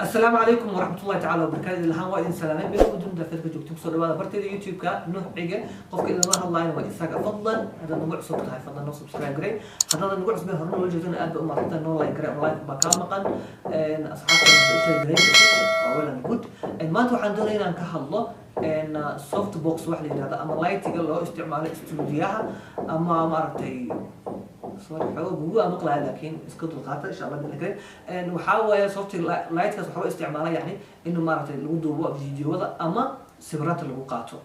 السلام عليكم ورحمة الله تعالى وبركاته. الهان وإن سلامين بينكم ودون دافعك جوكتم صور بعض برتدي يوتيوب كا نوح عيجة قفك إذا الله الله ينوى إساق أفضل هذا نوع صوت هاي فضل نو سبسكرايب قري هذا نوع صبي هرنو وجدون أب أمر حتى نو لايك قري لايك بكام مقن إن أصحابنا سبسكرايب قري أولا جود إن ما توحن دورين عن كهالله إن سوفت بوكس واحد هذا أما لايت يقول له استعمال استوديوها أما مرتي صور حلو هو مقلع لكن اسكت القاطع ان شاء الله بنقرا ان وحاول صوت لايت كاس وحاول استعماله يعني انه مارته لو دوبو فيديوهada ama sawirada lagu qaato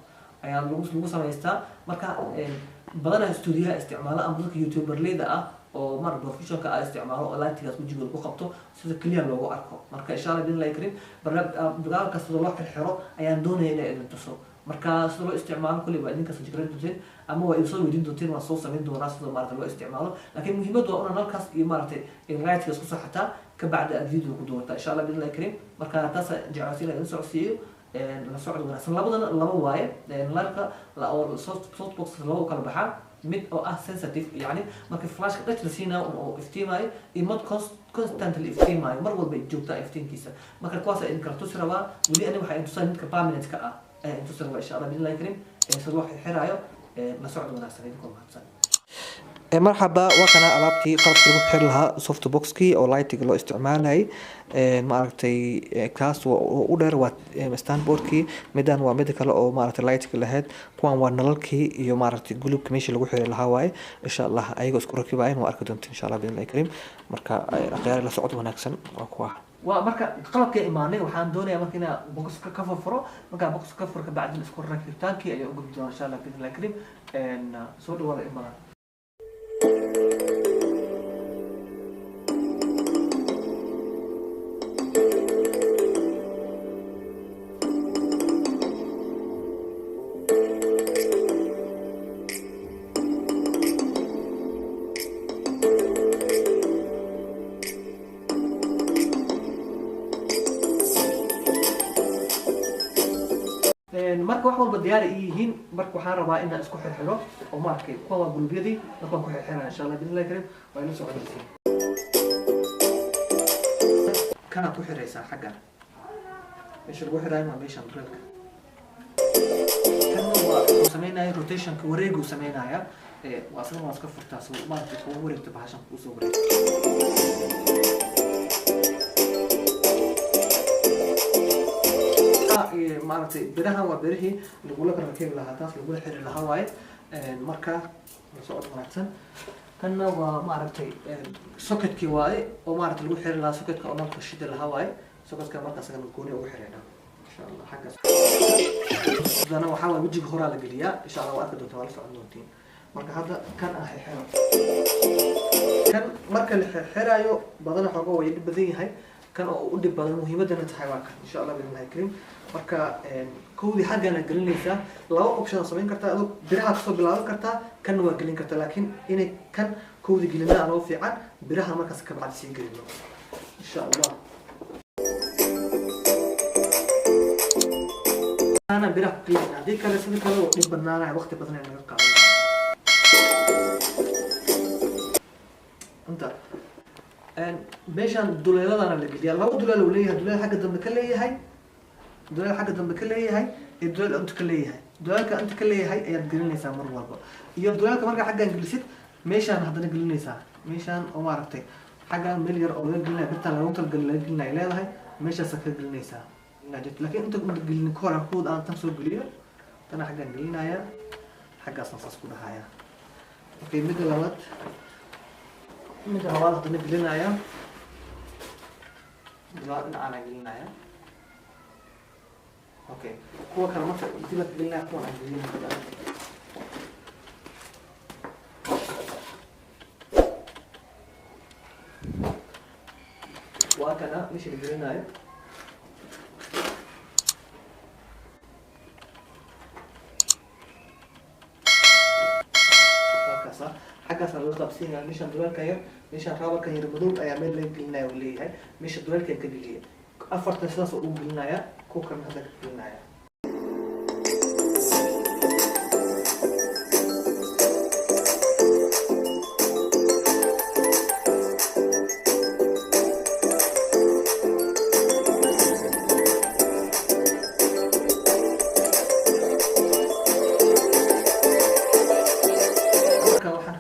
ayaa lagu sameystaa marka badana stuudiyaha isticmaala ama dadka youtuber leeda ah oo mar professional ah isticmaalo oo lightigaas wajiga ku qabto sida kaliya loogu arko marka insha Allah bin like barnaamij kasta loo xiro ayaan doonayaa inaan tuso marka sida loo isticmaalo kulli waa idinka sajigran doonteen ama waa soo weydiin doonteen waa soo sameyn doonaa sida maarta loo isticmaalo laakiin muhiimadu waa inaan halkaas iyo maartay in lightigaas ku saxata ka bacda video ku doonta insha Allah bin like marka taas jeclaysiin in socodsiyo la socod wanaagsan labadana laba waaye larka la oo soft box loo kala baxaa mid oo ah sensitive yani marka flash ka dhajla siina oo iftiimay iyo mid constantly iftiimay mar walba joogta iftiinkiisa marka kuwaas in karto siraba wali ani waxa intusan midka permanent ka ah intusan waa insha Allah bin like sida wax xiraayo la socod wanaagsan idinku mahadsan مرحبا وكان ألعبتي قلب تروح لها سوفت بوكس كي أو لايتي لو استعمالي معرفتي كاس وأودر وستاند بورد كي ميدان وميديكال أو معرفتي لايتي لهاد كوان ونلل كي يو معرفتي قلوب كميش اللي وحي الهواي إن شاء الله أيقو اسكورو كي باين وأركدونت إن شاء الله بإذن الله الكريم مركا غير لا سعود ونكسن وكوا ومركا قلبك إيماني وحان دوني مركنا بوكس كفر فرو مركا بوكس كفر بعد الاسكور راكيتان كي أيو قبل إن شاء الله بإذن الله الكريم إن سود ولا إيمان marka wax walba diyaar yihiin marka waxaan rabaa in aan isku xirxiro oo markay kuwa gulubyadii marka ku xirxiraan insha Allah bidin kareem waa inuu soo codsiin kana ku xiraysaa xagga meesha lagu xiraayo ma meesha drillka kana waa sameynaya rotation ka wareegu sameynaya waa asna waa iska furtaa soo markay ku wareegto bahashan ku soo wareegto maartay biraha waa birihii lagu la rakiib lahaa taas lagu xiri lahaa waaye marka socod wanaagsan kana waa maartay socketkii waaye oo maartay lagu xiri lahaa socketka oo nalka shida lahaa waaye socketka markaas aan gooni ugu xirayna insha Allah xaggaas dana waxa waa wajiga hore la geliyaa insha Allah waa arki doontaa wala socod doontiin marka hadda kan ah xiro kan marka la xiraayo badana xogo way dib badan yahay kan oo u dib badan muhiimadana tahay waa kan insha Allah bidin kareem marka koodi xagana gelinaysa laba option sameyn kartaa adoo biraha soo bilaaban kartaa kan waa gelin kartaa laakiin inay kan koodi gelinaa loo fiican biraha markaas ka bacdi sii gelino insha Allah ana biraha gelina hadii kale sidoo kale oo dib banaanahay waqti badan ay naga qaadan anta meeshan duleeladana la geliyaa laba duleel uu leeyahay duleel xagga dambe ka leeyahay duleel xagga dambe ka leeyahay iyo duleel inta ka leeyahay duleelka inta ka leeyahay ayaad gelinaysaa mar walba iyo duleelka marka xaggan gelisid meeshan haddana gelinaysaa meeshan oo maaragtay xaggan meel yar oo laga gelinayo birtaan lagu talgalin laga gelinayo ay leedahay meeshaas ka gelinaysaa laakiin inta gelin ka hor kuud aan tan soo geliyo tana xaggan gelinaya xaggaasna saas ku dhahaya okay midda labaad haddana gelinaya labaad aan gelinaya okay kuwa kale marka dibad gelinaya kuwa aan gelinaya waa kana meesha gelinaya حاجة لو تبصين يعني مش هندول كير مش هنرابط كير بدون أيامين اللي قلنا وليه هاي مش هندول كير كدلية أفر تسلاس أقوم قلنا يا كوكر هذا قلنا يا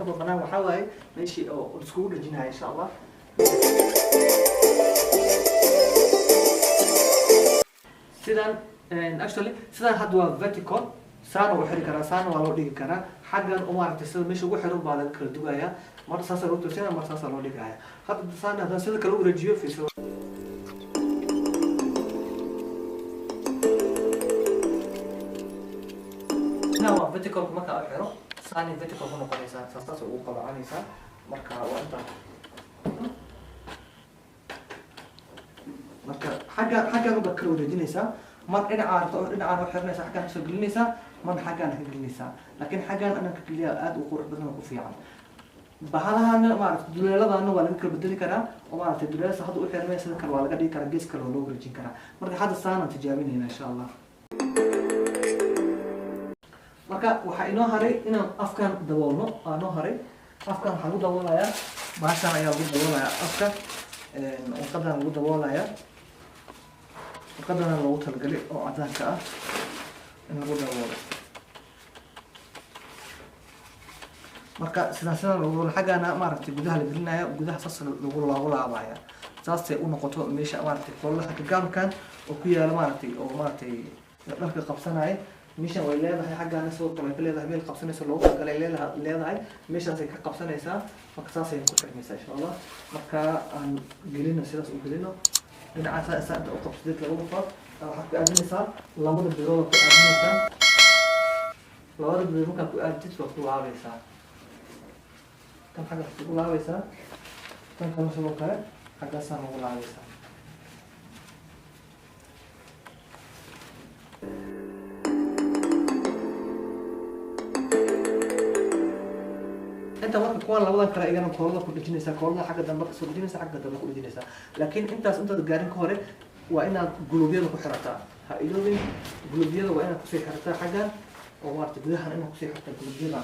ka baqanaa waxaa waaye meeshii oo iskugu dhajinahay insha allah. sidaan actually sidaan hadda waa vertical, saana u xiri karaa, saana waa loo dhigi karaa. xaggan u maaragtay sida meesha ugu xiran baa laga kala dugayaa, mar saasaa loo toosinaya, mar saasaa loo dhigaya. hadda saana haddaan sida kale u wareejiyo fiirso. waa vertical marka aad xiro saani vertical ku noqonaysaa, saas ugu qabacanaysaa. marka waa inta marka xaggan ubaad kala wareejinaysaa, mar dhinaca rabto oo dhinacaan u xiranaysaa, xaggaan soo gelinaysaa, marna xaggaan ka gelinaysaa. laakiin xaggaan anaan ka geliya aad u qurux badan oo ku fiican. bahalahaana maaragtay duleeladaana waa laga kala bedeli karaa oo maaragtay duleelasa hadda u xirnay sida kale waa laga dhigi karaa, gees kale oo loo wareejin karaa. marka hadda saanaan tijaabinayna insha allah. marka waxaa inoo haray inaan afkan daboolno. waa inoo haray afkan waxaa lagu daboolayaa, bahashaan ayaa lagu daboolayaa afka, warqadan lagu daboolayaa, warqadana loogu talagalay oo cadaanka ah in lagu daboolo. marka sidaan lagu xaggaana maaragtay gudaha la gelinaya, gudaha saas lagu laabaya, saasay u noqoto meesha maaragtay qollaha gaalkan oo ku yaala maaragtay oo maaragtay dharka qabsanaya. meeshan way leedahay xaggaana sidoo kale way ka leedahay meel qabsanaysa loogu talagalay leedahay, meeshaasay ka qabsanaysaa. marka saasay ku xirmaysaa insha allah. marka aan gelino sidaas u gelino dhinacaas inta u qabsadid lagu dhufo, waxaad ku aadinaysaa labada birood ku aadinaysaa, labada birood markaad ku aadid waad ku laabaysaa. kan xagga ku laabaysaa, tan kale sidoo kale xaggaasaa lagu laabaysaa. inta marka kuwan labadan kale igana koolada ku dhejinaysaa, koolada xagga dambe kasoo dhejinaysaa, xagga dambe ku dhejinaysaa. laakiin intaas intaad gaarin ka hore waa inaad guluubyada ku xirataa. ha iloobin guluubyada waa inaad kusii xirataa xaggan oo maaragtay gudahan inaad kusii xirtaa guluubyada.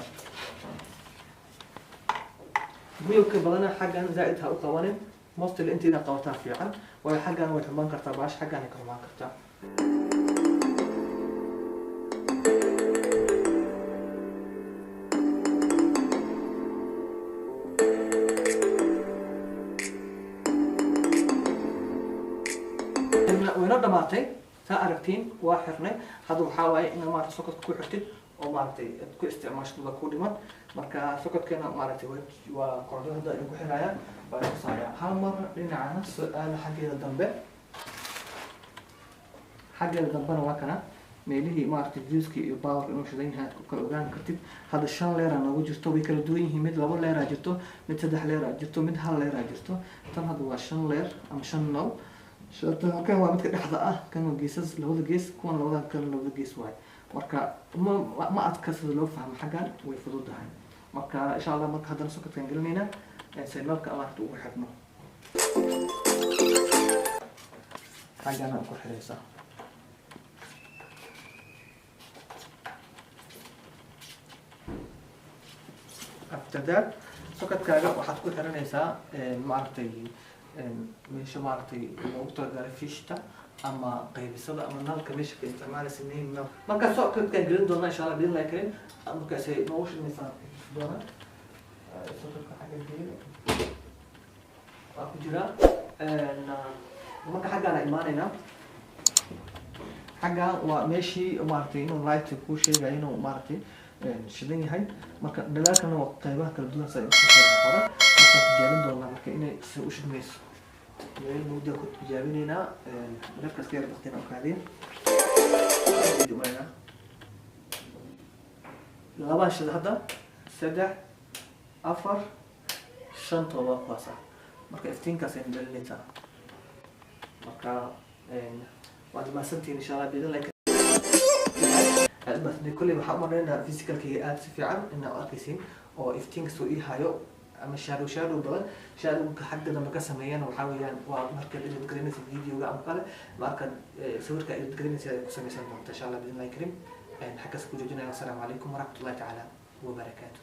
gulubka badana xaggan zaa'id ha u qabanin, mostly inta inaad qabataa fiican, waayo xaggan way xumaan kartaa, baash xaggan ay ka xumaan kartaa. wayna dhamaatay saa aragtiin waa xirnay. hadda waxaa waaye inaad maaragtay sokotka ku xirtid oo maaragtay aad ku isticmaashid waa ku dhiman. marka sokotkana maaragtay waa korontada hadda idinku xiraya waa idinku saaraya. hal mar dhinacana soo aada xaggeeda dambe, xaggeeda dambena waa kana meelihii maaragtay juiskii iyo power inuu shidan yahay ku kala ogaan kartid. hadda 5 leer noogu jirto, way kala duwan yihiin, mid 2 leer jirto, mid 3 leer jirto, mid 1 leer jirto. tan hadda waa 5 leer ama 5 now. kan waa midka dhexda ah, kan waa geesas labada gees, kuwan labada kale labada gees waay. marka ma adka sida loo fahmo, xaggan way fududahay. marka insha allah marka haddana sokotkan gelinayna signalka amaarta ugu xirno, xaggana ku xiraysaa. after that sokotkaaga waxaad ku xiranaysaa maaragtay meesha maaragtay loogu talagalay fishta ama qaybisada ama nalka meesha ka isticmaalaysa main nal. markaa sokotkaan gelin doona insha allah bidin lahay karin. markaasay noogu shidmaysaa doona sokotka xagga gelin waa ku jiraa. marka xaggaana imaanaynaa, xaggan waa meeshii maaragtay inuu light kuu sheegayo inuu maaragtay shidan yahay. marka dhalaalkana waa qaybaha kala duwan saa hore markaan tijaabin doonaa marka inay si u shidmayso. meel muddo ku tijaabineynaa markaas ka yar waqtina u kaadin labaan shida hadda 3 4 5 todoba kuwaasa. marka iftiinkaas aynu dhalinaysaa. marka waad mahadsantihiin insha allah bidin lahay. bas كل ما حمر لنا فيزيكال كي آد في عام إنه أركيسين أو إفتين سوي هايو أما شادو بدل شادو كحد لما كسميان وحاويان ومركز اللي بتكلمنا في الفيديو ولا مقالة مركز صور كأنه بتكلمنا في كسميان إن شاء الله بإذن الله الكريم. حكى سكوت جنا. السلام عليكم ورحمة الله تعالى وبركاته.